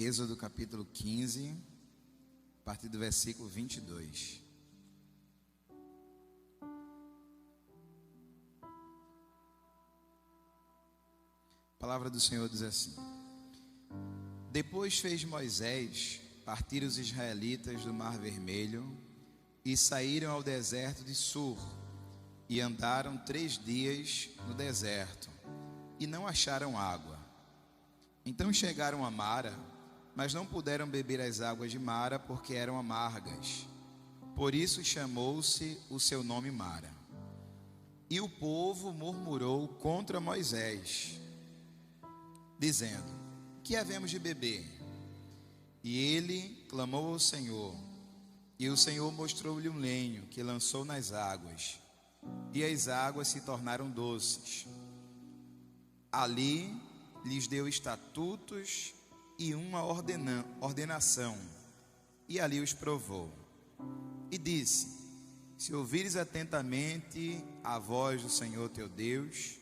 Êxodo capítulo 15, a partir do versículo 22. A palavra do Senhor diz assim: Depois fez Moisés partir os israelitas do Mar Vermelho e saíram ao deserto de Sur e andaram 3 dias no deserto e não acharam água. Então chegaram a Mara, mas não puderam beber as águas de Mara porque eram amargas. Por isso chamou-se o seu nome Mara. E o povo murmurou contra Moisés, dizendo: Que havemos de beber? E ele clamou ao Senhor, e o Senhor mostrou-lhe um lenho que lançou nas águas, e as águas se tornaram doces. Ali lhes deu estatutos e uma ordenação, e ali os provou. E disse: Se ouvires atentamente a voz do Senhor teu Deus,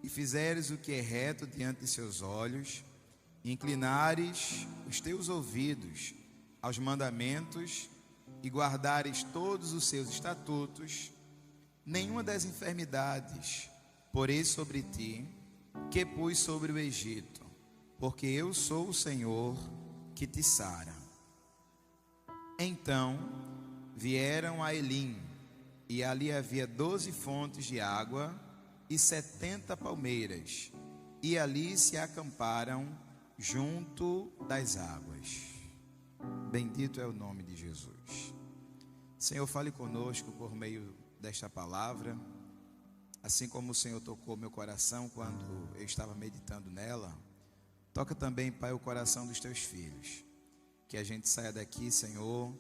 e fizeres o que é reto diante de seus olhos, e inclinares os teus ouvidos aos mandamentos, e guardares todos os seus estatutos, nenhuma das enfermidades porei sobre ti, que pus sobre o Egito, porque eu sou o Senhor que te sara. Então vieram a Elim, e ali havia 12 fontes de água e 70 palmeiras, e ali se acamparam junto das águas. Bendito é o nome de Jesus. Senhor, fale conosco por meio desta palavra, assim como o Senhor tocou meu coração quando eu estava meditando nela. Toca também, Pai, o coração dos teus filhos, que a gente saia daqui, Senhor,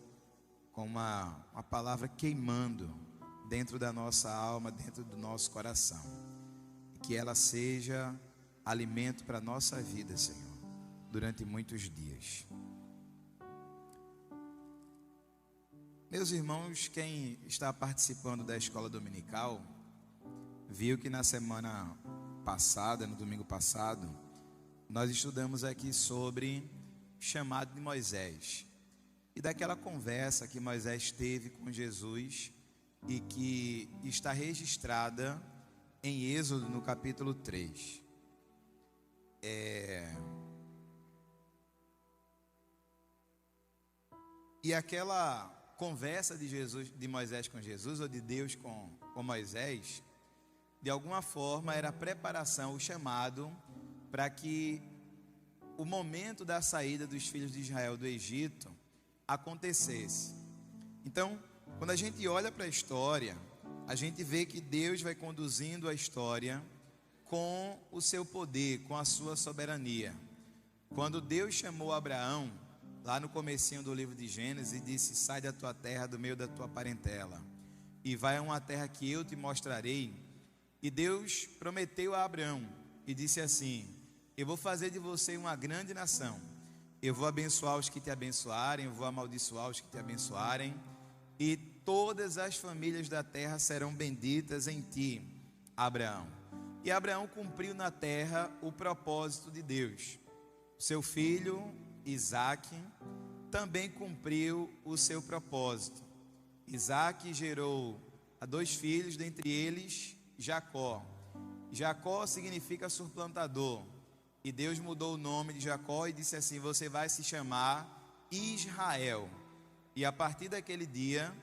com uma palavra queimando dentro da nossa alma, dentro do nosso coração, e que ela seja alimento para a nossa vida, Senhor, durante muitos dias. Meus irmãos, quem está participando da escola dominical viu que na semana passada, no domingo passado, nós estudamos aqui sobre o chamado de Moisés, e daquela conversa que Moisés teve com Jesus e que está registrada em Êxodo no capítulo 3. E aquela conversa de Moisés com Jesus, ou de Deus com Moisés, de alguma forma era a preparação, o chamado para que o momento da saída dos filhos de Israel do Egito acontecesse. Então, quando a gente olha para a história, a gente vê que Deus vai conduzindo a história com o seu poder, com a sua soberania. Quando Deus chamou Abraão, lá no comecinho do livro de Gênesis, e disse: Sai da tua terra, do meio da tua parentela, e vai a uma terra que eu te mostrarei. E Deus prometeu a Abraão e disse assim: Eu vou fazer de você uma grande nação. Eu vou abençoar os que te abençoarem, eu vou amaldiçoar os que te abençoarem, e todas as famílias da terra serão benditas em ti, Abraão. E Abraão cumpriu na terra o propósito de Deus. Seu filho Isaque também cumpriu o seu propósito. Isaque gerou a 2 filhos, dentre eles Jacó. Jacó significa suplantador, e Deus mudou o nome de Jacó e disse assim: Você vai se chamar Israel. E a partir daquele dia,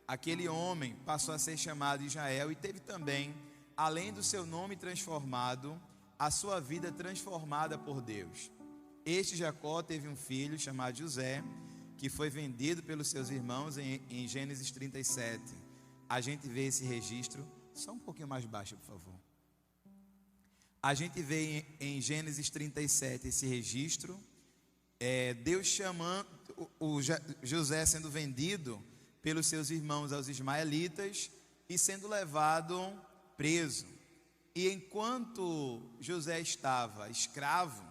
aquele homem passou a ser chamado Israel, e teve também, além do seu nome transformado, a sua vida transformada por Deus. Este Jacó teve um filho chamado José, que foi vendido pelos seus irmãos em Gênesis 37. A gente vê esse registro. Só um pouquinho mais baixo, por favor. A gente vê em Gênesis 37 esse registro. Deus chamando José sendo vendido pelos seus irmãos aos ismaelitas e sendo levado preso. E enquanto José estava escravo,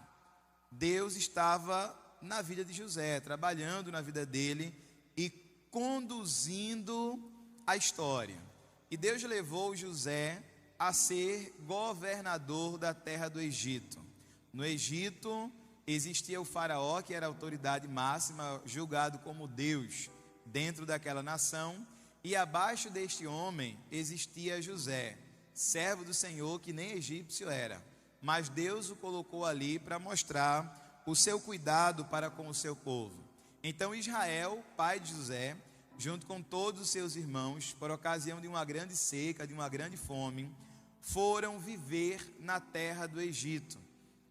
Deus estava na vida de José, trabalhando na vida dele e conduzindo a história. E Deus levou José a ser governador da terra do Egito. No Egito, existia o faraó, que era a autoridade máxima, julgado como Deus dentro daquela nação, e abaixo deste homem existia José, servo do Senhor, que nem egípcio era, mas Deus o colocou ali para mostrar o seu cuidado para com o seu povo. Então Israel, pai de José, junto com todos os seus irmãos, por ocasião de uma grande seca, de uma grande fome, foram viver na terra do Egito.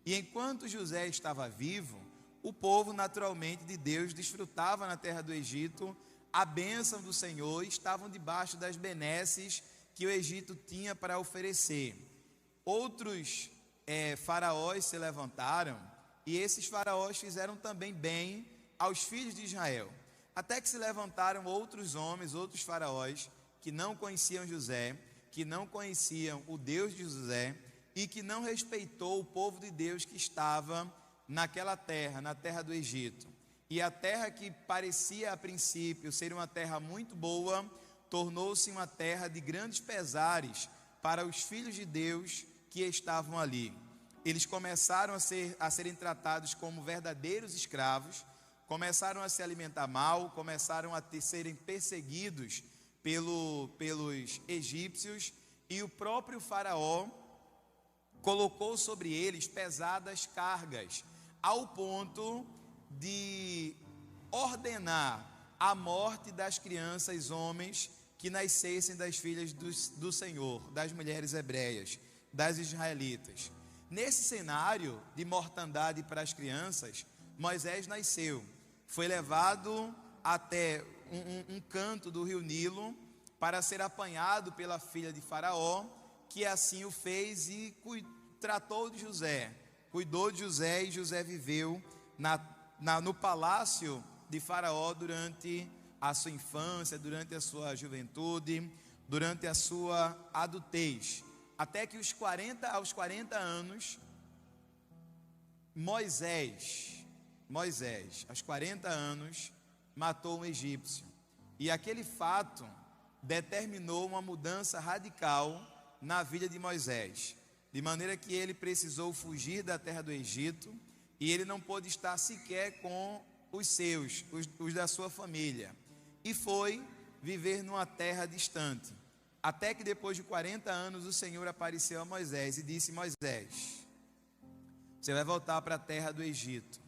E enquanto José estava vivo, o povo naturalmente de Deus desfrutava na terra do Egito a bênção do Senhor, e estavam debaixo das benesses que o Egito tinha para oferecer. Outros faraós se levantaram, e esses faraós fizeram também bem aos filhos de Israel. Até que se levantaram outros homens, outros faraós, que não conheciam José, que não conheciam o Deus de José, e que não respeitou o povo de Deus que estava naquela terra, na terra do Egito. E a terra que parecia a princípio ser uma terra muito boa, tornou-se uma terra de grandes pesares para os filhos de Deus que estavam ali. Eles começaram a serem tratados como verdadeiros escravos, começaram a se alimentar mal, começaram a serem perseguidos pelos egípcios, e o próprio faraó colocou sobre eles pesadas cargas, ao ponto de ordenar a morte das crianças homens que nascessem das filhas do Senhor, das mulheres hebreias, das israelitas. Nesse cenário de mortandade para as crianças, Moisés nasceu, foi levado até um canto do rio Nilo para ser apanhado pela filha de Faraó, que assim o fez e tratou de José, cuidou de José, e José viveu no palácio de Faraó durante a sua infância, durante a sua juventude, durante a sua adultez, até que aos 40 anos, Moisés, aos 40 anos, matou um egípcio, e aquele fato determinou uma mudança radical na vida de Moisés, de maneira que ele precisou fugir da terra do Egito, e ele não pôde estar sequer com os seus, os da sua família, e foi viver numa terra distante, até que depois de 40 anos o Senhor apareceu a Moisés e disse: Moisés, você vai voltar para a terra do Egito,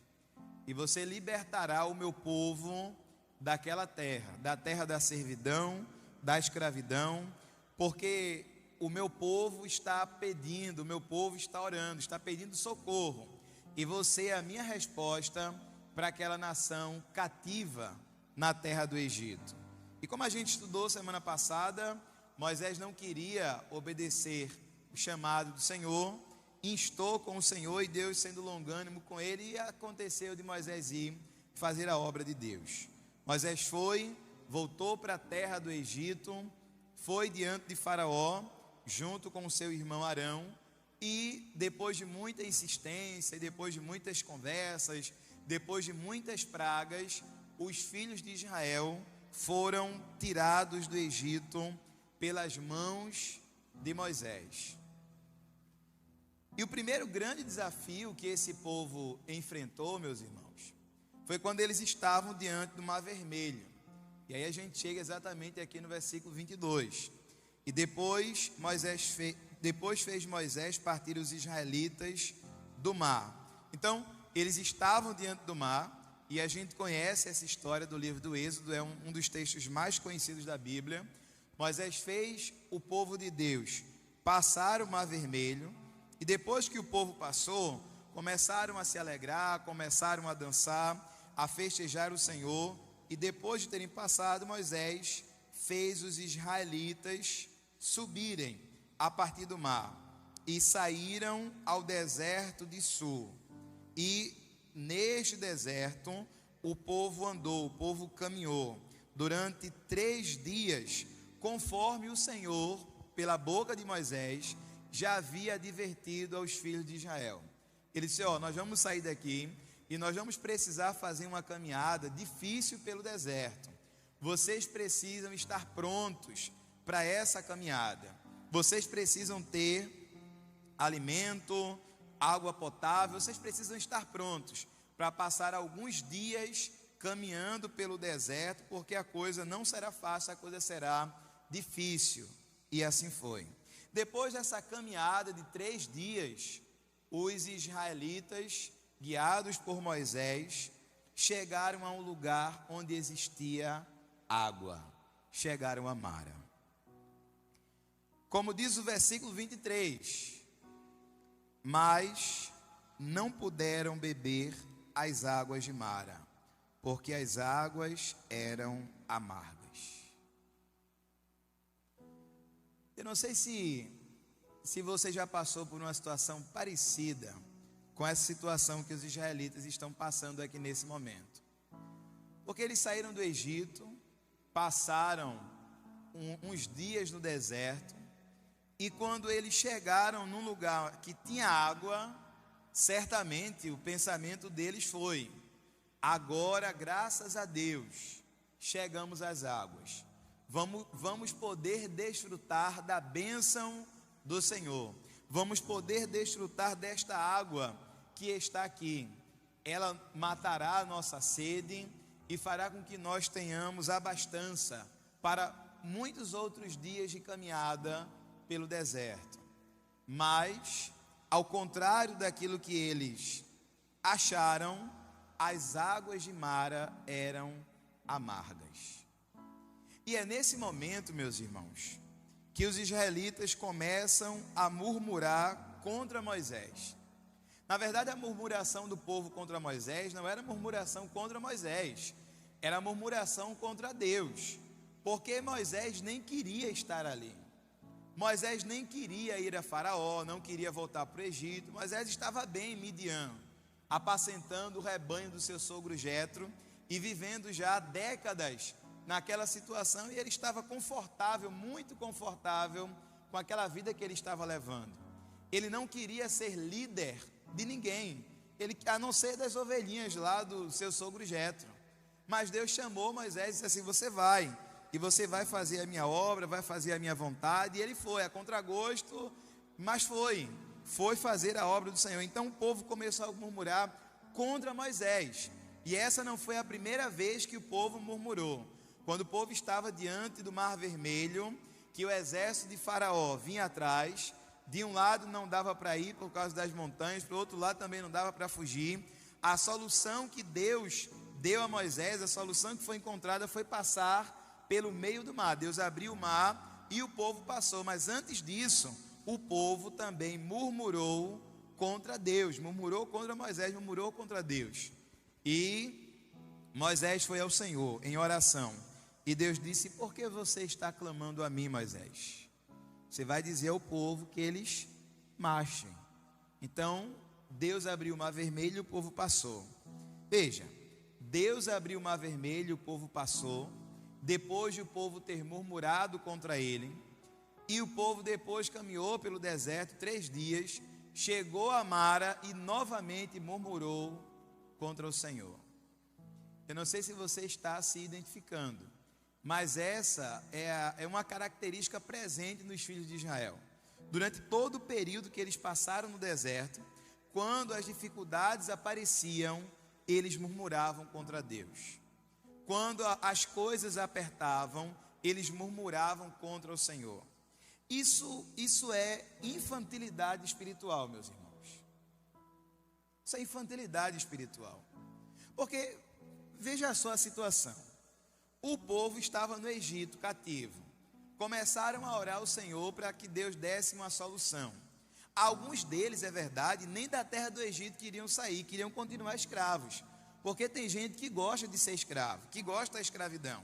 e você libertará o meu povo daquela terra, da terra da servidão, da escravidão, porque o meu povo está pedindo, o meu povo está orando, está pedindo socorro, e você é a minha resposta para aquela nação cativa na terra do Egito. E como a gente estudou semana passada, Moisés não queria obedecer o chamado do Senhor, instou com o Senhor, e Deus, sendo longânimo com ele, e aconteceu de Moisés ir fazer a obra de Deus. Moisés voltou para a terra do Egito, foi diante de Faraó, junto com o seu irmão Arão, e depois de muita insistência, depois de muitas conversas, depois de muitas pragas, os filhos de Israel foram tirados do Egito pelas mãos de Moisés. E o primeiro grande desafio que esse povo enfrentou, meus irmãos, foi quando eles estavam diante do Mar Vermelho. E aí a gente chega exatamente aqui no versículo 22. E depois fez Moisés partir os israelitas do mar. Então, eles estavam diante do mar, e a gente conhece essa história do livro do Êxodo, é um dos textos mais conhecidos da Bíblia. Moisés fez o povo de Deus passar o Mar Vermelho, e depois que o povo passou, começaram a se alegrar, começaram a dançar, a festejar o Senhor, e depois de terem passado, Moisés fez os israelitas subirem a partir do mar, e saíram ao deserto de Sur, e neste deserto o povo andou, o povo caminhou durante 3 dias, conforme o Senhor, pela boca de Moisés, já havia advertido aos filhos de Israel. Ele disse: nós vamos sair daqui, e nós vamos precisar fazer uma caminhada difícil pelo deserto. Vocês precisam estar prontos para essa caminhada. Vocês precisam ter alimento, água potável, vocês precisam estar prontos para passar alguns dias caminhando pelo deserto, porque a coisa não será fácil, a coisa será difícil. E assim foi. Depois dessa caminhada de 3 dias, os israelitas, guiados por Moisés, chegaram a um lugar onde existia água. Chegaram a Mara. Como diz o versículo 23, mas não puderam beber as águas de Mara, porque as águas eram amargas. Eu não sei se você já passou por uma situação parecida com essa situação que os israelitas estão passando aqui nesse momento. Porque eles saíram do Egito, passaram uns dias no deserto, e quando eles chegaram num lugar que tinha água, certamente o pensamento deles foi: agora, graças a Deus, chegamos às águas. Vamos poder desfrutar da bênção do Senhor. Vamos poder desfrutar desta água que está aqui. Ela matará a nossa sede e fará com que nós tenhamos abastança para muitos outros dias de caminhada pelo deserto. Mas, ao contrário daquilo que eles acharam, as águas de Mara eram amargas. E é nesse momento, meus irmãos, que os israelitas começam a murmurar contra Moisés. Na verdade, a murmuração do povo contra Moisés não era murmuração contra Moisés, era murmuração contra Deus, porque Moisés nem queria estar ali. Moisés nem queria ir a Faraó, não queria voltar para o Egito. Moisés estava bem em Midian, apacentando o rebanho do seu sogro Jetro e vivendo já décadas naquela situação, e ele estava confortável, muito confortável com aquela vida que ele estava levando. Ele não queria ser líder de ninguém, a não ser das ovelhinhas lá do seu sogro Jetro. Mas Deus chamou Moisés e disse assim: você vai, e você vai fazer a minha obra, vai fazer a minha vontade. E ele foi, a contragosto, mas foi fazer a obra do Senhor. Então o povo começou a murmurar contra Moisés, e essa não foi a primeira vez que o povo murmurou. Quando o povo estava diante do Mar Vermelho, que o exército de Faraó vinha atrás, de um lado não dava para ir por causa das montanhas, para o outro lado também não dava para fugir. A solução que Deus deu a Moisés, a solução que foi encontrada foi passar pelo meio do mar. Deus abriu o mar e o povo passou, mas antes disso, o povo também murmurou contra Deus, murmurou contra Moisés, murmurou contra Deus. E Moisés foi ao Senhor em oração. E Deus disse: por que você está clamando a mim, Moisés? Você vai dizer ao povo que eles marchem. Então, Deus abriu o mar vermelho e o povo passou. Veja, Deus abriu o mar vermelho e o povo passou, depois de o povo ter murmurado contra ele. E o povo depois caminhou pelo deserto 3 dias, chegou a Mara e novamente murmurou contra o Senhor. Eu não sei se você está se identificando, mas essa é uma característica presente nos filhos de Israel. Durante todo o período que eles passaram no deserto, quando as dificuldades apareciam, eles murmuravam contra Deus. Quando as coisas apertavam, eles murmuravam contra o Senhor. Isso é infantilidade espiritual, meus irmãos. Isso é infantilidade espiritual. Porque, veja só a situação. O povo estava no Egito cativo. Começaram a orar ao Senhor para que Deus desse uma solução. Alguns deles, é verdade, nem da terra do Egito queriam sair, queriam continuar escravos. Porque tem gente que gosta de ser escravo, que gosta da escravidão.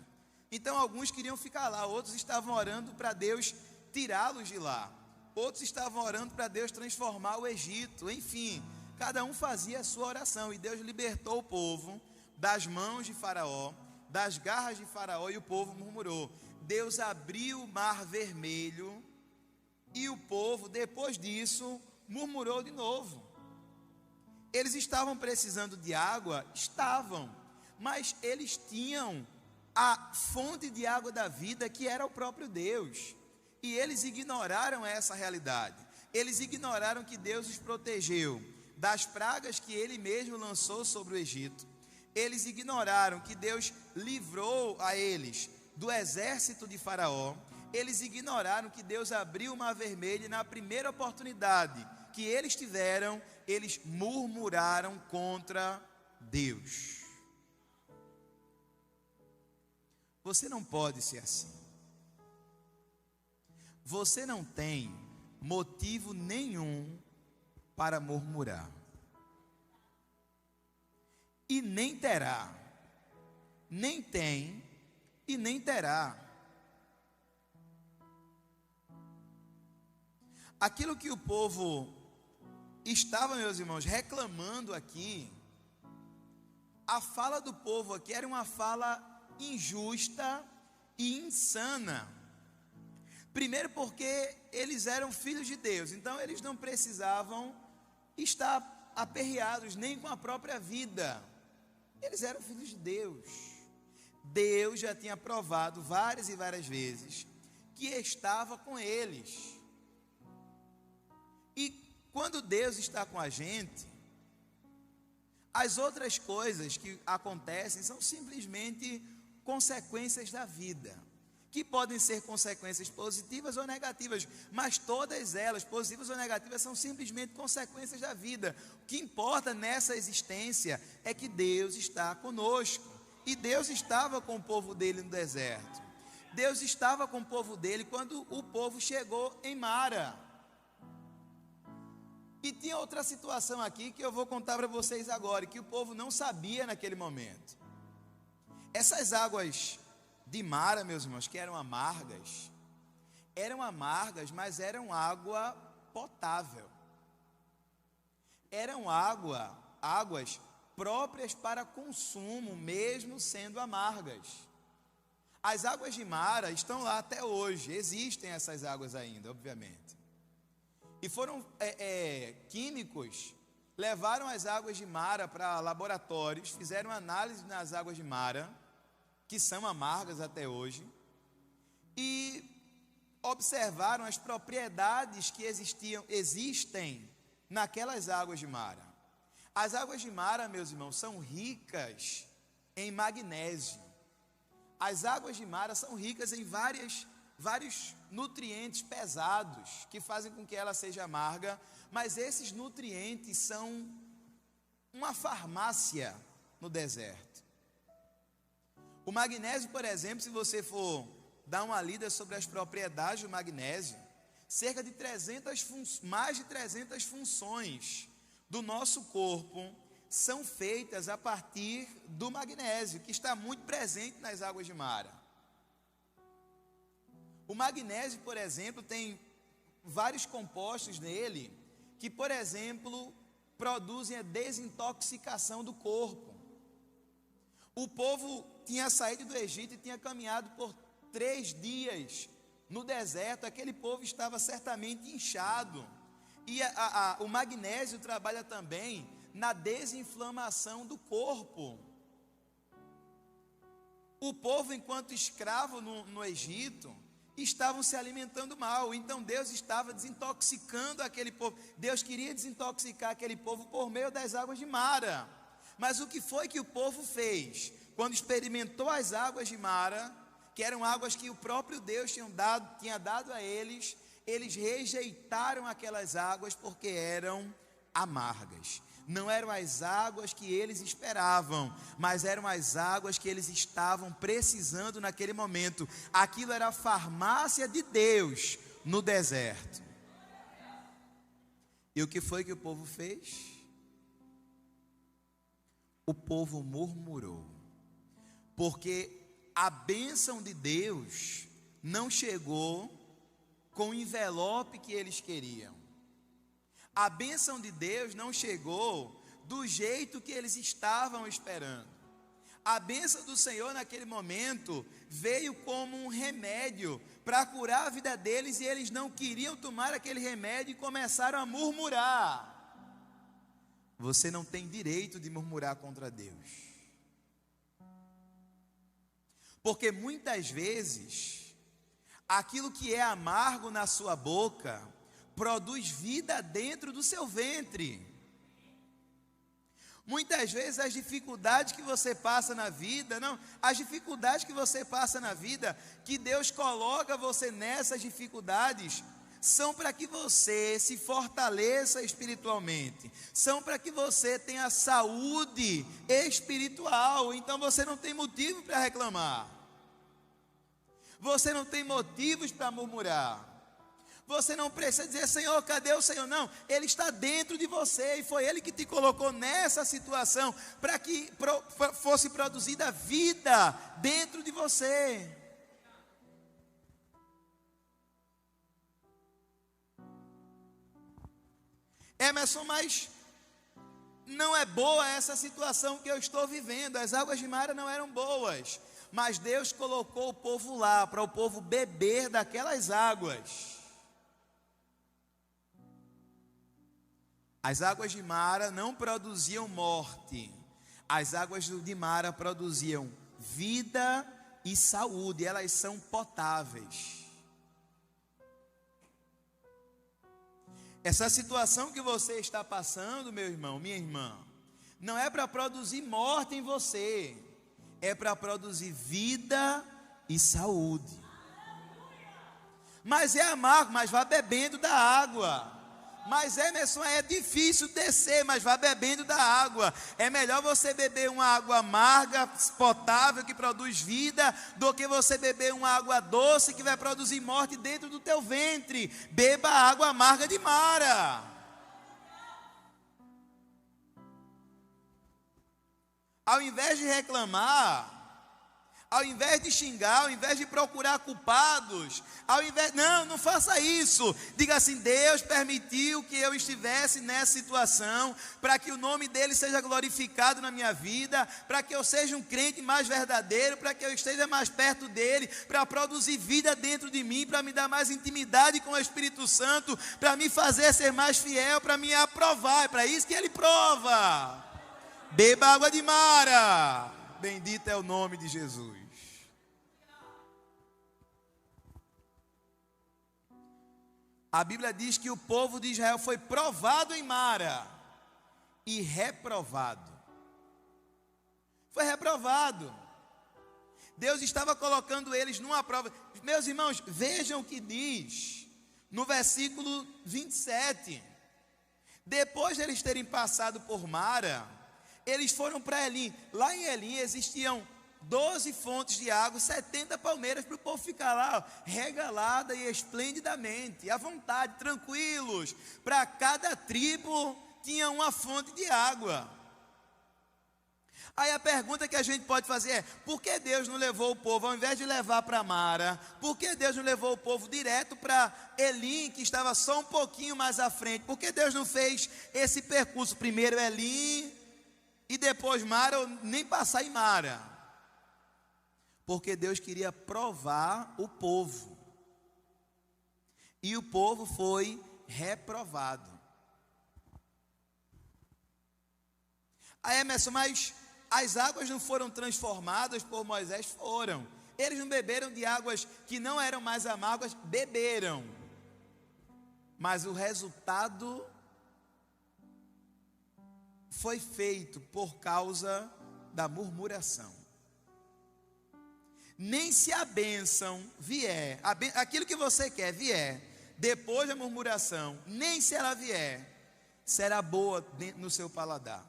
Então alguns queriam ficar lá, outros estavam orando para Deus tirá-los de lá. Outros estavam orando para Deus transformar o Egito. Enfim, cada um fazia a sua oração. E Deus libertou o povo das mãos de Faraó, das garras de Faraó, e o povo murmurou. Deus abriu o mar vermelho e o povo, depois disso, murmurou de novo. Eles estavam precisando de água? Estavam, mas eles tinham a fonte de água da vida, que era o próprio Deus, e eles ignoraram essa realidade. Eles ignoraram que Deus os protegeu das pragas que Ele mesmo lançou sobre o Egito. Eles ignoraram que Deus livrou a eles do exército de Faraó. Eles ignoraram que Deus abriu o Mar Vermelho e na primeira oportunidade que eles tiveram, eles murmuraram contra Deus. Você não pode ser assim. Você não tem motivo nenhum para murmurar. E nem terá. Nem tem e nem terá. Aquilo que o povo estava, meus irmãos, reclamando aqui, a fala do povo aqui era uma fala injusta e insana. Primeiro porque eles eram filhos de Deus, então eles não precisavam estar aperreados nem com a própria vida. Eles eram filhos de Deus. Deus já tinha provado várias e várias vezes que estava com eles. E quando Deus está com a gente, as outras coisas que acontecem são simplesmente consequências da vida, que podem ser consequências positivas ou negativas, mas todas elas, positivas ou negativas, são simplesmente consequências da vida. O que importa nessa existência é que Deus está conosco, e Deus estava com o povo dele no deserto. Deus estava com o povo dele quando o povo chegou em Mara. E tinha outra situação aqui que eu vou contar para vocês agora, que o povo não sabia naquele momento. Essas águas de Mara, meus irmãos, que eram amargas, mas eram água potável. Eram águas próprias para consumo, mesmo sendo amargas. As águas de Mara estão lá até hoje, existem essas águas ainda, obviamente. E foram químicos, levaram as águas de Mara para laboratórios, fizeram análise nas águas de Mara, que são amargas até hoje, e observaram as propriedades que existem naquelas águas de Mara. As águas de Mara, meus irmãos, são ricas em magnésio. As águas de Mara são ricas em vários nutrientes pesados que fazem com que ela seja amarga, mas esses nutrientes são uma farmácia no deserto. O magnésio, por exemplo, se você for dar uma lida sobre as propriedades do magnésio, cerca de mais de 300 funções do nosso corpo são feitas a partir do magnésio, que está muito presente nas águas de Mara. O magnésio, por exemplo, tem vários compostos nele que, por exemplo, produzem a desintoxicação do corpo. O povo tinha saído do Egito e tinha caminhado por 3 dias no deserto. Aquele povo estava certamente inchado. E o magnésio trabalha também na desinflamação do corpo. O povo, enquanto escravo no Egito, estavam se alimentando mal, então Deus estava desintoxicando aquele povo. Deus queria desintoxicar aquele povo por meio das águas de Mara. Mas o que foi que o povo fez? Quando experimentou as águas de Mara, que eram águas que o próprio Deus tinha dado a eles, eles rejeitaram aquelas águas porque eram amargas. Não eram as águas que eles esperavam, mas eram as águas que eles estavam precisando naquele momento. Aquilo era a farmácia de Deus no deserto. E o que foi que o povo fez? O povo murmurou, porque a bênção de Deus não chegou com o envelope que eles queriam. A bênção de Deus não chegou do jeito que eles estavam esperando. A bênção do Senhor naquele momento veio como um remédio para curar a vida deles, e eles não queriam tomar aquele remédio e começaram a murmurar. Você não tem direito de murmurar contra Deus, porque muitas vezes aquilo que é amargo na sua boca produz vida dentro do seu ventre. Muitas vezes as dificuldades que você passa na vida, as dificuldades que você passa na vida, que Deus coloca você nessas dificuldades, são para que você se fortaleça espiritualmente, são para que você tenha saúde espiritual. Então você não tem motivo para reclamar, você não tem motivos para murmurar. Você não precisa dizer: Senhor, cadê o Senhor? Não, Ele está dentro de você, e foi Ele que te colocou nessa situação, para que fosse produzida vida dentro de você. Emerson, mas não é boa essa situação que eu estou vivendo. As águas de Mara não eram boas, mas Deus colocou o povo lá, para o povo beber daquelas águas. As águas de Mara não produziam morte, as águas de Mara produziam vida e saúde, elas são potáveis. Essa situação que você está passando, meu irmão, minha irmã, não é para produzir morte em você, é para produzir vida e saúde. Mas é amargo, mas vá bebendo da água. Mas Emerson, é difícil descer, mas vá bebendo da água. É melhor você beber uma água amarga, potável, que produz vida, do que você beber uma água doce, que vai produzir morte dentro do teu ventre. Beba a água amarga de Mara. Ao invés de reclamar, ao invés de xingar, ao invés de procurar culpados, não faça isso. Diga assim: Deus permitiu que eu estivesse nessa situação, para que o nome dele seja glorificado na minha vida, para que eu seja um crente mais verdadeiro, para que eu esteja mais perto dele, para produzir vida dentro de mim, para me dar mais intimidade com o Espírito Santo, para me fazer ser mais fiel, para me aprovar. É para isso que ele prova. Beba água de Mara. Bendito é o nome de Jesus. A Bíblia diz que o povo de Israel foi provado em Mara e reprovado. Foi reprovado. Deus estava colocando eles numa prova. Meus irmãos, vejam o que diz no versículo 27. Depois de eles terem passado por Mara, eles foram para Elim. Lá em Elim existiam 12 fontes de água, 70 palmeiras, para o povo ficar lá, regalada e esplendidamente, à vontade, tranquilos. Para cada tribo tinha uma fonte de água. Aí a pergunta que a gente pode fazer é: por que Deus não levou o povo, ao invés de levar para Mara, por que Deus não levou o povo direto para Elim, que estava só um pouquinho mais à frente? Por que Deus não fez esse percurso, primeiro Elim e depois Mara, ou nem passar em Mara? Porque Deus queria provar o povo, e o povo foi reprovado. Aí Emerson, mas as águas não foram transformadas por Moisés? Foram. Eles não beberam de águas que não eram mais amargas? Beberam. Mas o resultado foi feito por causa da murmuração. Nem se a bênção vier, aquilo que você quer vier depois da murmuração, nem se ela vier, será boa no seu paladar.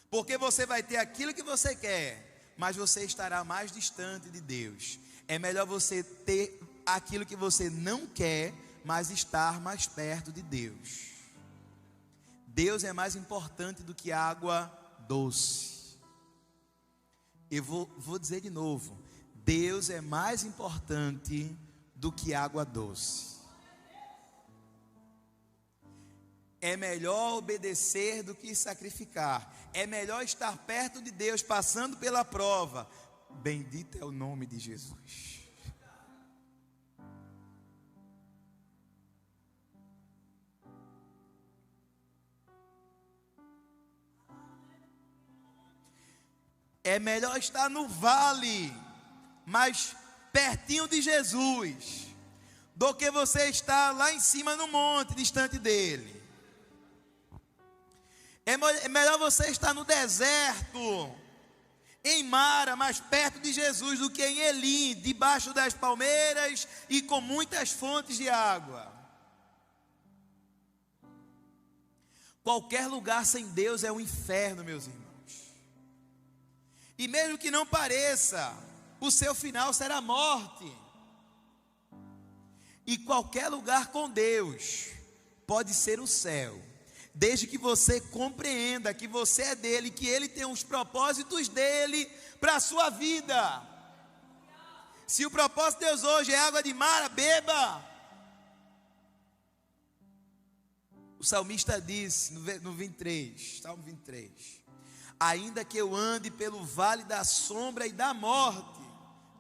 Porque você vai ter aquilo que você quer, mas você estará mais distante de Deus. É melhor você ter aquilo que você não quer, mas estar mais perto de Deus. Deus é mais importante do que água doce. Eu vou dizer de novo: Deus é mais importante do que água doce. É melhor obedecer do que sacrificar. É melhor estar perto de Deus, passando pela prova. Bendito é o nome de Jesus. É melhor estar no vale, mas pertinho de Jesus, do que você estar lá em cima no monte, distante dele. É melhor você estar no deserto, em Mara, mais perto de Jesus, do que em Elim, debaixo das palmeiras e com muitas fontes de água. Qualquer lugar sem Deus é um inferno, meus irmãos. E mesmo que não pareça, o seu final será morte. E qualquer lugar com Deus pode ser o céu, desde que você compreenda que você é dele, que ele tem os propósitos dele para a sua vida. Se o propósito de Deus hoje é água de Mara, beba. O salmista disse no 23, Salmo 23: ainda que eu ande pelo vale da sombra e da morte,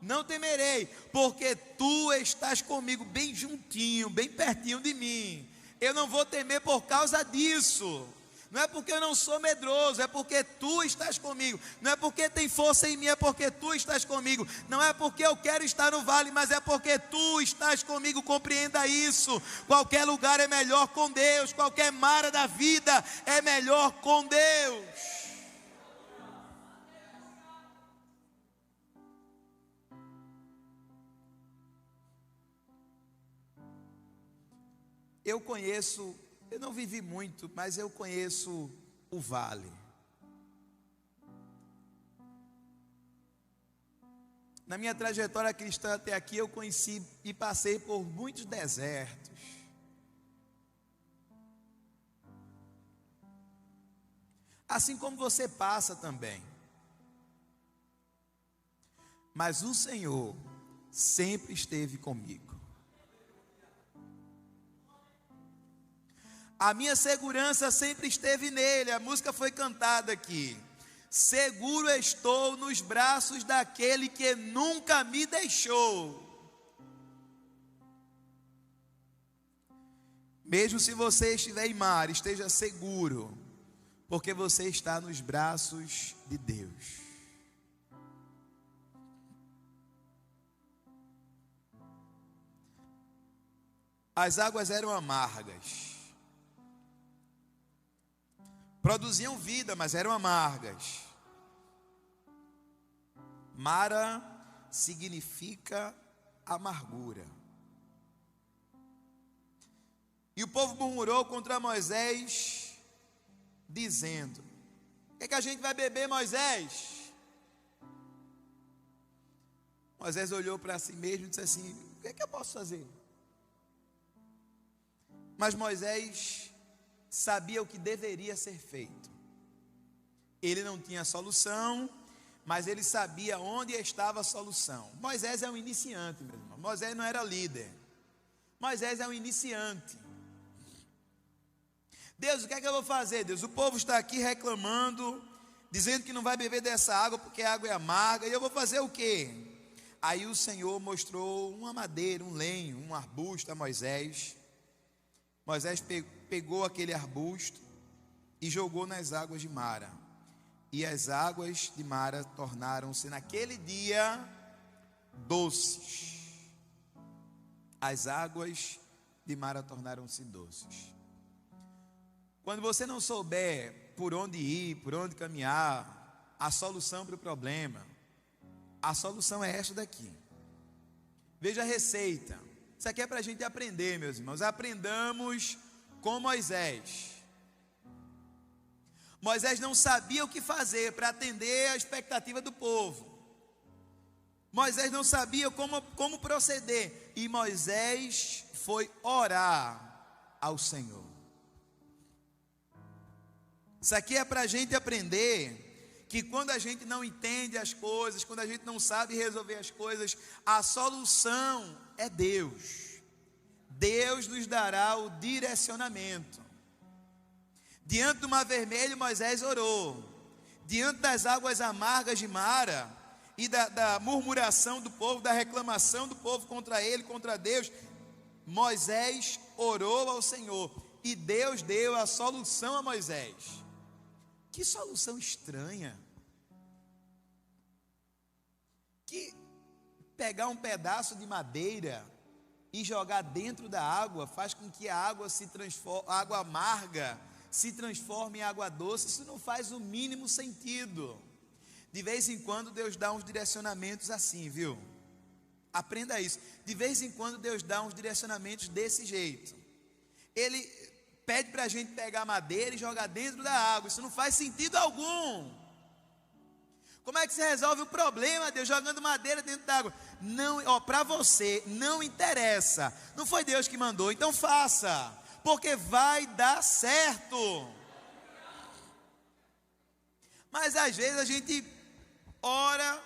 não temerei, porque tu estás comigo, bem juntinho, bem pertinho de mim. Eu não vou temer por causa disso. Não é porque eu não sou medroso, é porque tu estás comigo. Não é porque tem força em mim, é porque tu estás comigo. Não é porque eu quero estar no vale, mas é porque tu estás comigo. Compreenda isso. Qualquer lugar é melhor com Deus. Qualquer mara da vida é melhor com Deus. Eu não vivi muito, mas eu conheço o vale. Na minha trajetória cristã até aqui, eu conheci e passei por muitos desertos. Assim como você passa também. Mas o Senhor sempre esteve comigo. A minha segurança sempre esteve nele. A música foi cantada aqui. Seguro estou nos braços daquele que nunca me deixou. Mesmo se você estiver em mar, esteja seguro, porque você está nos braços de Deus. As águas eram amargas. Produziam vida, mas eram amargas. Mara significa amargura. E o povo murmurou contra Moisés, dizendo: o que é que a gente vai beber, Moisés? Moisés olhou para si mesmo e disse assim: o que é que eu posso fazer? Mas Moisés sabia o que deveria ser feito. Ele não tinha solução, mas ele sabia onde estava a solução. Moisés é um iniciante, meu irmão. Moisés não era líder. Moisés é um iniciante. Deus, o que é que eu vou fazer, Deus? O povo está aqui reclamando, dizendo que não vai beber dessa água porque a água é amarga, e eu vou fazer o quê? Aí o Senhor mostrou uma madeira, um lenho, um arbusto a Moisés. Moisés pegou aquele arbusto e jogou nas águas de Mara. E as águas de Mara tornaram-se naquele dia doces. As águas de Mara tornaram-se doces. Quando você não souber por onde ir, por onde caminhar, a solução para o problema, a solução é esta daqui. Veja a receita. Isso aqui é para a gente aprender, meus irmãos. Aprendamos com Moisés. Moisés não sabia o que fazer para atender a expectativa do povo. Moisés não sabia como proceder. E Moisés foi orar ao Senhor. Isso aqui é para a gente aprender que quando a gente não entende as coisas, quando a gente não sabe resolver as coisas, a solução é Deus. Deus nos dará o direcionamento. Diante do mar vermelho, Moisés orou. Diante das águas amargas de Mara e da murmuração do povo, da reclamação do povo contra ele, contra Deus, Moisés orou ao Senhor e Deus deu a solução a Moisés. Que solução estranha! Que pegar um pedaço de madeira e jogar dentro da água faz com que a água se transforme, a água amarga se transforme em água doce. Isso não faz o mínimo sentido. De vez em quando Deus dá uns direcionamentos assim, viu? Aprenda isso. De vez em quando Deus dá uns direcionamentos desse jeito. Ele pede para a gente pegar madeira e jogar dentro da água. Isso não faz sentido algum. Como é que se resolve o problema, Deus, jogando madeira dentro da água? Não, para você não interessa. Não foi Deus que mandou, então faça, porque vai dar certo. Mas às vezes a gente ora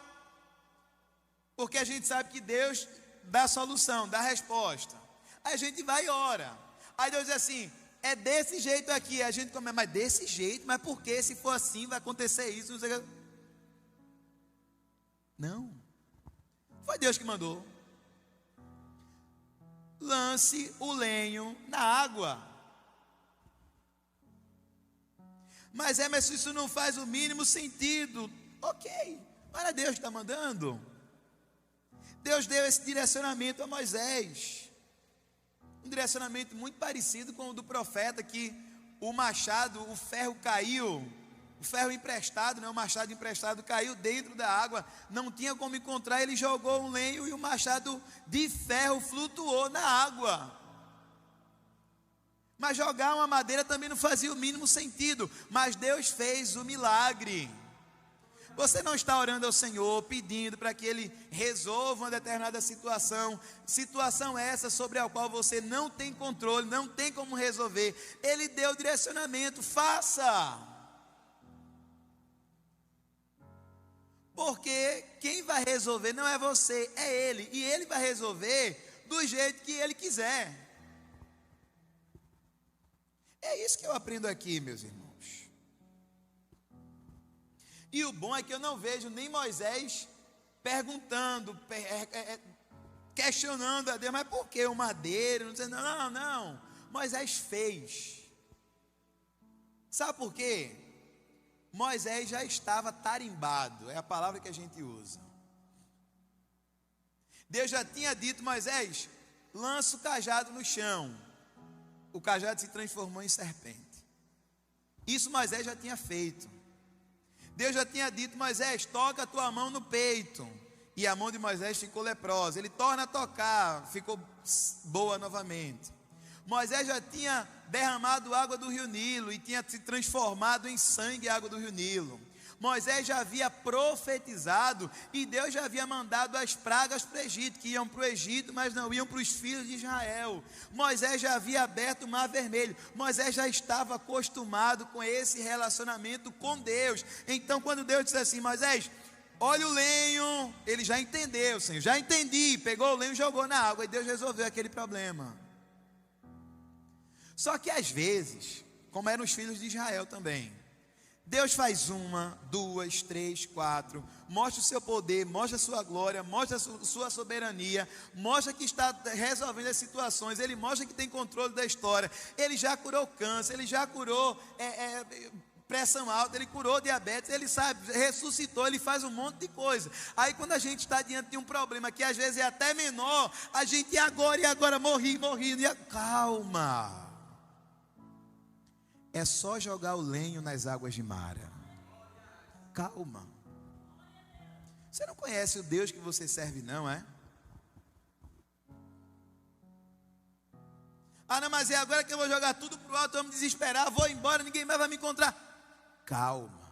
porque a gente sabe que Deus dá a solução, dá a resposta. Aí a gente vai e ora. Aí Deus diz assim: é desse jeito aqui. A gente começa, mas desse jeito? Mas por que? Se for assim vai acontecer isso, não sei o que. Não, foi Deus que mandou. Lance o lenho na água. Mas isso não faz o mínimo sentido. Ok, mas era Deus que está mandando. Deus deu esse direcionamento a Moisés. Um direcionamento muito parecido com o do profeta, que o machado, o ferro caiu. O ferro emprestado, o machado emprestado caiu dentro da água, não tinha como encontrar, ele jogou um lenho e o machado de ferro flutuou na água. Mas jogar uma madeira também não fazia o mínimo sentido, mas Deus fez o milagre. Você não está orando ao Senhor, pedindo para que Ele resolva uma determinada situação essa sobre a qual você não tem controle, não tem como resolver. Ele deu direcionamento, faça. Porque quem vai resolver não é você, é Ele. E Ele vai resolver do jeito que Ele quiser. É isso que eu aprendo aqui, meus irmãos. E o bom é que eu não vejo nem Moisés perguntando, questionando a Deus, mas por que o madeiro? Não. Moisés fez. Sabe por quê? Moisés já estava tarimbado, é a palavra que a gente usa. Deus já tinha dito: Moisés, lança o cajado no chão. O cajado se transformou em serpente. Isso Moisés já tinha feito. Deus já tinha dito: Moisés, toca a tua mão no peito. E a mão de Moisés ficou leprosa. Ele torna a tocar, ficou boa novamente. Moisés já tinha derramado água do rio Nilo e tinha se transformado em sangue a água do rio Nilo. Moisés já havia profetizado e Deus já havia mandado as pragas para o Egito, que iam para o Egito, mas não iam para os filhos de Israel. Moisés já havia aberto o mar vermelho. Moisés já estava acostumado com esse relacionamento com Deus. Então, quando Deus disse assim: Moisés, olha o lenho, ele já entendeu, Senhor, já entendi. Pegou o lenho e jogou na água, e Deus resolveu aquele problema. Só que às vezes, como eram os filhos de Israel também, Deus faz 1, 2, 3, 4, mostra o seu poder, mostra a sua glória, mostra a sua soberania, mostra que está resolvendo as situações, Ele mostra que tem controle da história. Ele já curou câncer, Ele já curou pressão alta, Ele curou diabetes, Ele sabe, ressuscitou, Ele faz um monte de coisa. Aí quando a gente está diante de um problema que às vezes é até menor, a gente e agora, morri, calma. É só jogar o lenho nas águas de Mara. Calma. Você não conhece o Deus que você serve, não é? Não, mas é agora que eu vou jogar tudo para o alto, eu vou me desesperar, vou embora, ninguém mais vai me encontrar. Calma.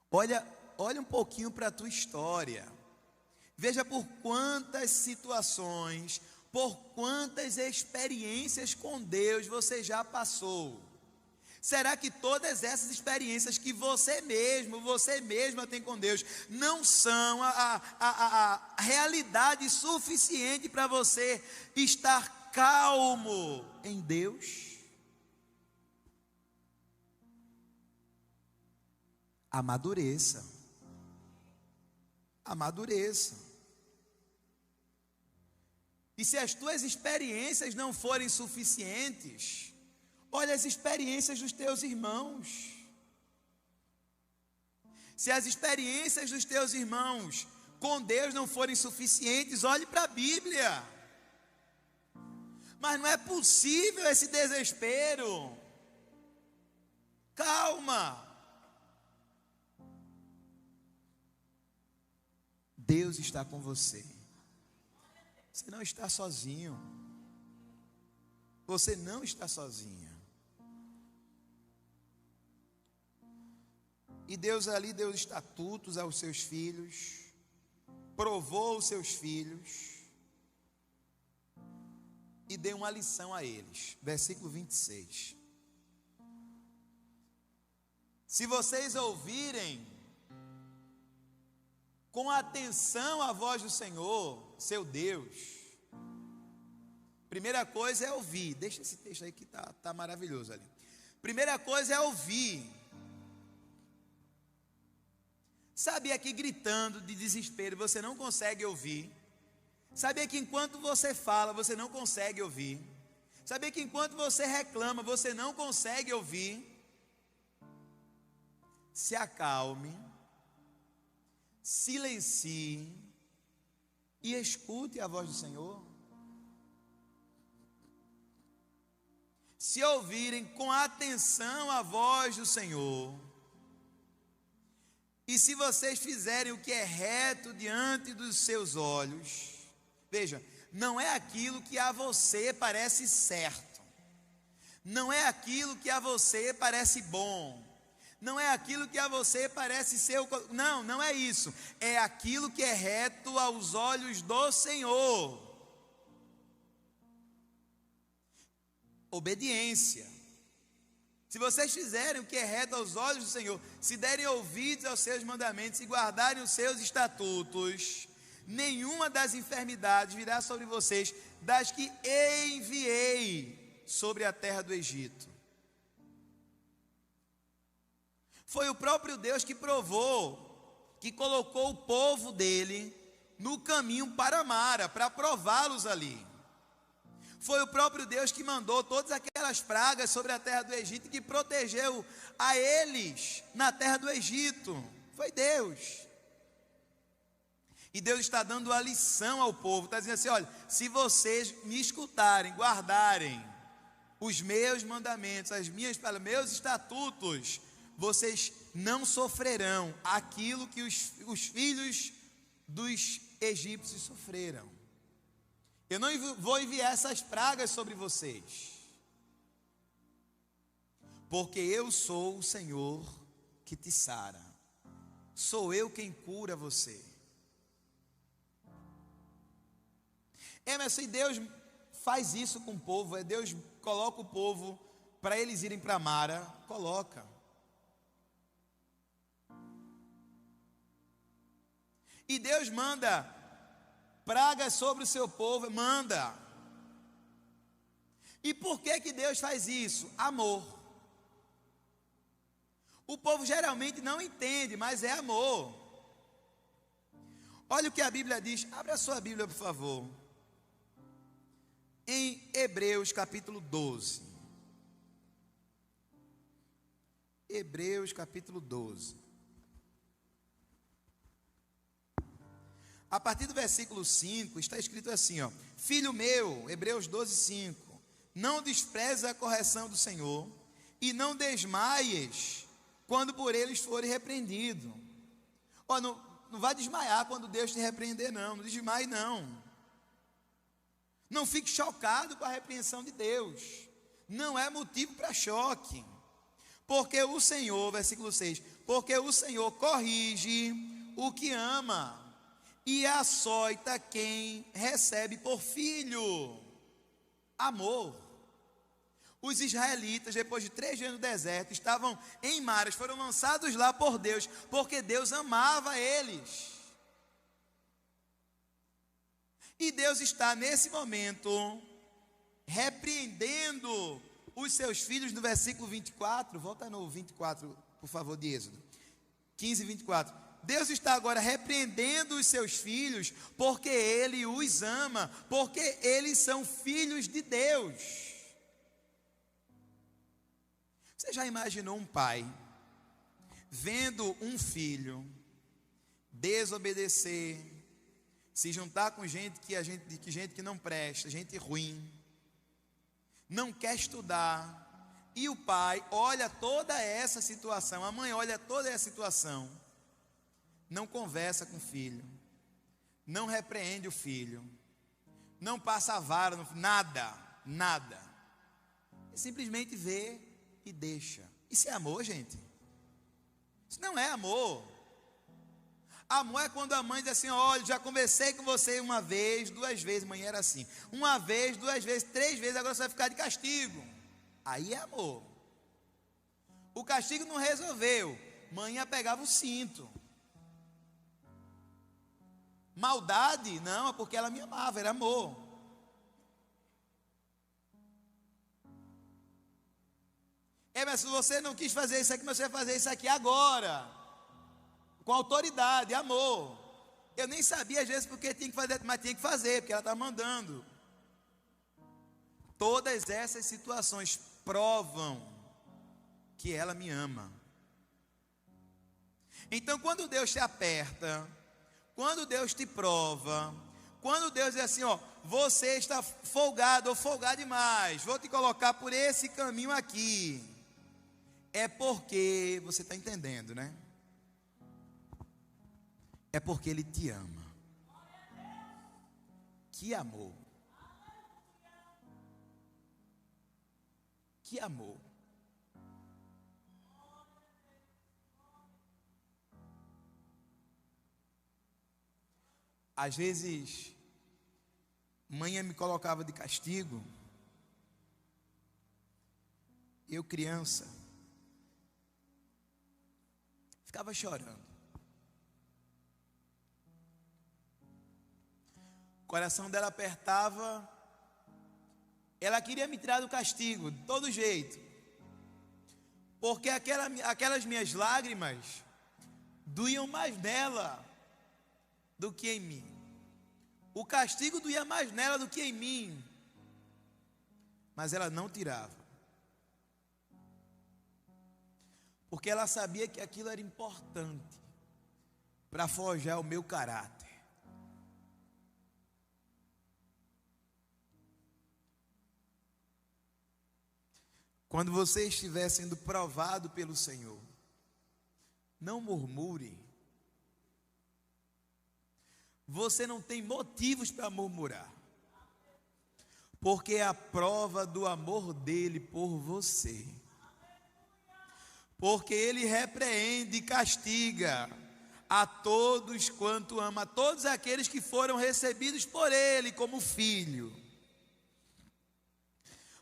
Olha um pouquinho para a tua história. Veja por quantas situações, por quantas experiências com Deus você já passou. Será que todas essas experiências que você mesma tem com Deus não são a realidade suficiente para você estar calmo em Deus? Amadureça. E se as tuas experiências não forem suficientes, olha as experiências dos teus irmãos. Se as experiências dos teus irmãos com Deus não forem suficientes, olhe para a Bíblia. Mas não é possível esse desespero. Calma. Deus está com você. Você não está sozinho. Você não está sozinha. E Deus ali deu estatutos aos seus filhos, provou os seus filhos e deu uma lição a eles. Versículo 26. Se vocês ouvirem com atenção a voz do Senhor, seu Deus, primeira coisa é ouvir. Deixa esse texto aí que tá maravilhoso ali. Primeira coisa é ouvir. Sabia que gritando de desespero você não consegue ouvir? Sabia que enquanto você fala você não consegue ouvir? Sabia que enquanto você reclama você não consegue ouvir? Se acalme, silencie e escute a voz do Senhor. Se ouvirem com atenção a voz do Senhor, e se vocês fizerem o que é reto diante dos seus olhos, veja, não é aquilo que a você parece certo, não é aquilo que a você parece bom, não é aquilo que a você parece ser, não é isso, é aquilo que é reto aos olhos do Senhor. Obediência. Se vocês fizerem o que é reto aos olhos do Senhor, se derem ouvidos aos seus mandamentos e guardarem os seus estatutos, nenhuma das enfermidades virá sobre vocês, das que enviei sobre a terra do Egito. Foi o próprio Deus que provou, que colocou o povo dele no caminho para Mara, para prová-los ali. Foi o próprio Deus que mandou todas aquelas pragas sobre a terra do Egito e que protegeu a eles na terra do Egito. Foi Deus. E Deus está dando a lição ao povo, está dizendo assim: olha, se vocês me escutarem, guardarem os meus mandamentos, as minhas palavras, meus estatutos, vocês não sofrerão aquilo que os filhos dos egípcios sofreram. Eu não vou enviar essas pragas sobre vocês, porque eu sou o Senhor que te sara, sou eu quem cura você. Mas Deus faz isso com o povo, Deus coloca o povo para eles irem para Mara, coloca. E Deus manda pragas sobre o seu povo, manda. E por que Deus faz isso? Amor. O povo geralmente não entende, mas é amor. Olha o que a Bíblia diz, abra a sua Bíblia por favor, em Hebreus capítulo 12. Hebreus capítulo 12. A partir do versículo 5, está escrito assim, ó: Filho meu, Hebreus 12, 5, não despreze a correção do Senhor, e não desmaies quando por eles forem repreendido. Ó, não vai desmaiar quando Deus te repreender, não desmaie não. Não fique chocado com a repreensão de Deus, não é motivo para choque, porque o Senhor, versículo 6, porque o Senhor corrige o que ama, e açoita quem recebe por filho. Amor. Os israelitas, depois de 3 dias no deserto, estavam em Maras, foram lançados lá por Deus, porque Deus amava eles. E Deus está nesse momento repreendendo os seus filhos no versículo 24, volta no 24, por favor, de Êxodo 15, 24. Deus está agora repreendendo os seus filhos, porque Ele os ama, porque eles são filhos de Deus. Você já imaginou um pai vendo um filho desobedecer, se juntar com gente que não presta, gente ruim, não quer estudar, e o pai olha toda essa situação, a mãe olha toda essa situação, não conversa com o filho, não repreende o filho, não passa a vara, nada, simplesmente vê e deixa. Isso é amor, gente? Isso não é amor. Amor é quando a mãe diz assim: olha, já conversei com você uma vez, 2 vezes, mãe era assim, 1 vez, 2 vezes, 3 vezes, agora você vai ficar de castigo. Aí é amor. O castigo não resolveu, mãe pegava o cinto. Maldade? Não, é porque ela me amava, era amor. Mas se você não quis fazer isso aqui, mas você vai fazer isso aqui agora, com autoridade, amor. Eu nem sabia às vezes porque tinha que fazer, mas tinha que fazer, porque ela está mandando. Todas essas situações provam que ela me ama. Então, quando Deus te aperta, quando Deus te prova, quando Deus diz assim, ó, você está folgado ou folgado demais, vou te colocar por esse caminho aqui, é porque, você está entendendo, né? É porque Ele te ama. Que amor. Que amor. Às vezes, mãe me colocava de castigo, eu criança, ficava chorando. O coração dela apertava, ela queria me tirar do castigo, de todo jeito, porque aquelas minhas lágrimas doíam mais nela do que em mim. O castigo doía mais nela do que em mim, mas ela não tirava, porque ela sabia que aquilo era importante para forjar o meu caráter. Quando você estiver sendo provado pelo Senhor, não murmure. Você não tem motivos para murmurar, porque é a prova do amor dele por você. Porque ele repreende e castiga a todos quanto ama, a todos aqueles que foram recebidos por ele como filho.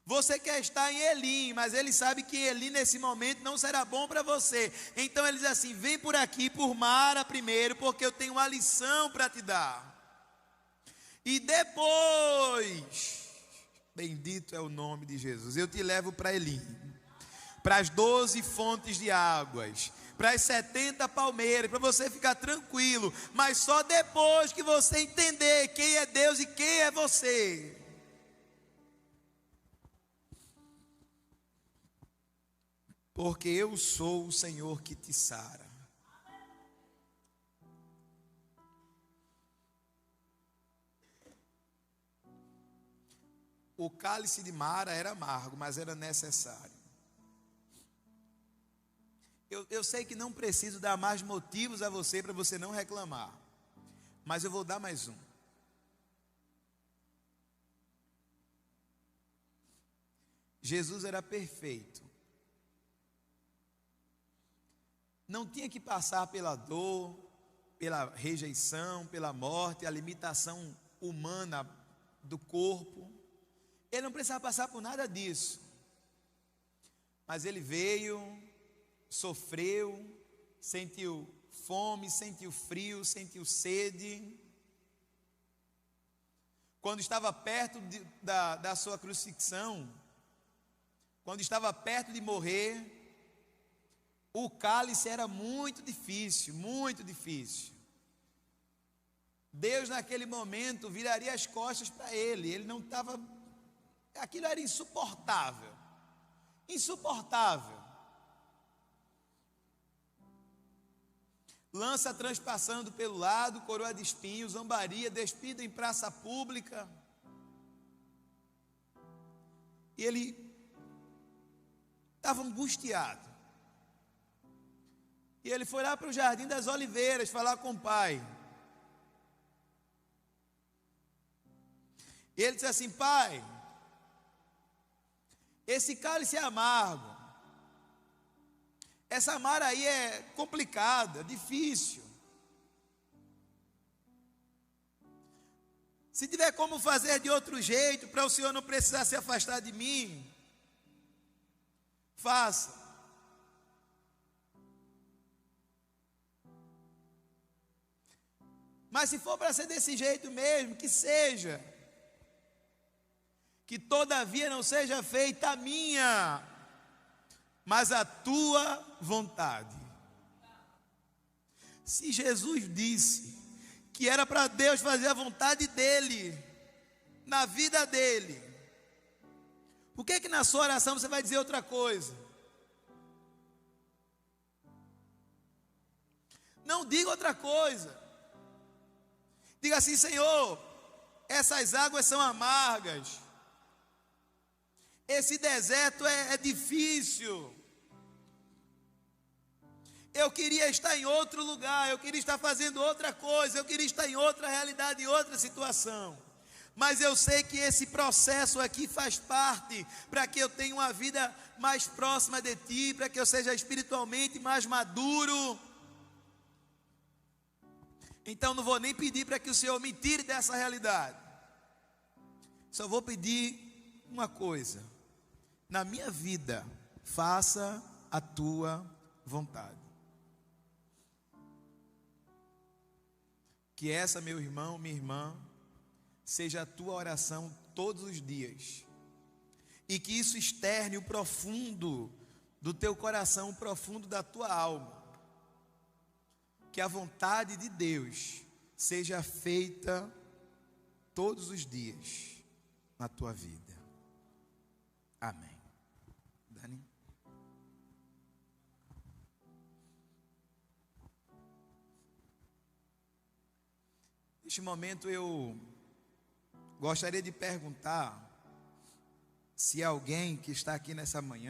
Você quer estar em Elim, mas ele sabe que Elim nesse momento não será bom para você. Então ele diz assim: vem por aqui, por Mara primeiro, porque eu tenho uma lição para te dar. E depois, bendito é o nome de Jesus, eu te levo para Elim, para as 12 fontes de águas, para as 70 palmeiras, para você ficar tranquilo. Mas só depois que você entender quem é Deus e quem é você. Porque eu sou o Senhor que te sara. O cálice de Mara era amargo, mas era necessário. Eu sei que não preciso dar mais motivos a você para você não reclamar, mas eu vou dar mais um. Jesus era perfeito. Não tinha que passar pela dor, pela rejeição, pela morte, a limitação humana do corpo. Ele não precisava passar por nada disso. Mas ele veio, sofreu, sentiu fome, sentiu frio, sentiu sede. Quando estava perto da sua crucifixão, quando estava perto de morrer, o cálice era muito difícil, muito difícil. Deus naquele momento viraria as costas para ele. Ele não estava, aquilo era insuportável, insuportável. lança transpassando pelo lado, coroa de espinhos, zombaria, despido em praça pública. E ele estava angustiado. E ele foi lá para o Jardim das Oliveiras falar com o pai. E ele disse assim: pai, esse cálice é amargo. Essa mara aí é complicada, difícil. Se tiver como fazer de outro jeito, para o senhor não precisar se afastar de mim, faça. Mas se for para ser desse jeito mesmo, que seja. Que todavia não seja feita a minha, mas a tua vontade. Se Jesus disse que era para Deus fazer a vontade dele, na vida dele, por que na sua oração você vai dizer outra coisa? Não diga outra coisa. Diga assim: Senhor, essas águas são amargas, esse deserto é difícil, eu queria estar em outro lugar, eu queria estar fazendo outra coisa, eu queria estar em outra realidade, em outra situação, mas eu sei que esse processo aqui faz parte para que eu tenha uma vida mais próxima de Ti, para que eu seja espiritualmente mais maduro. Então não vou nem pedir para que o Senhor me tire dessa realidade, só vou pedir uma coisa: na minha vida, faça a tua vontade. Que essa, meu irmão, minha irmã, seja a tua oração todos os dias, e que isso externe o profundo do teu coração, o profundo da tua alma. Que a vontade de Deus seja feita todos os dias na tua vida. Amém. Dani? Neste momento eu gostaria de perguntar se alguém que está aqui nessa manhã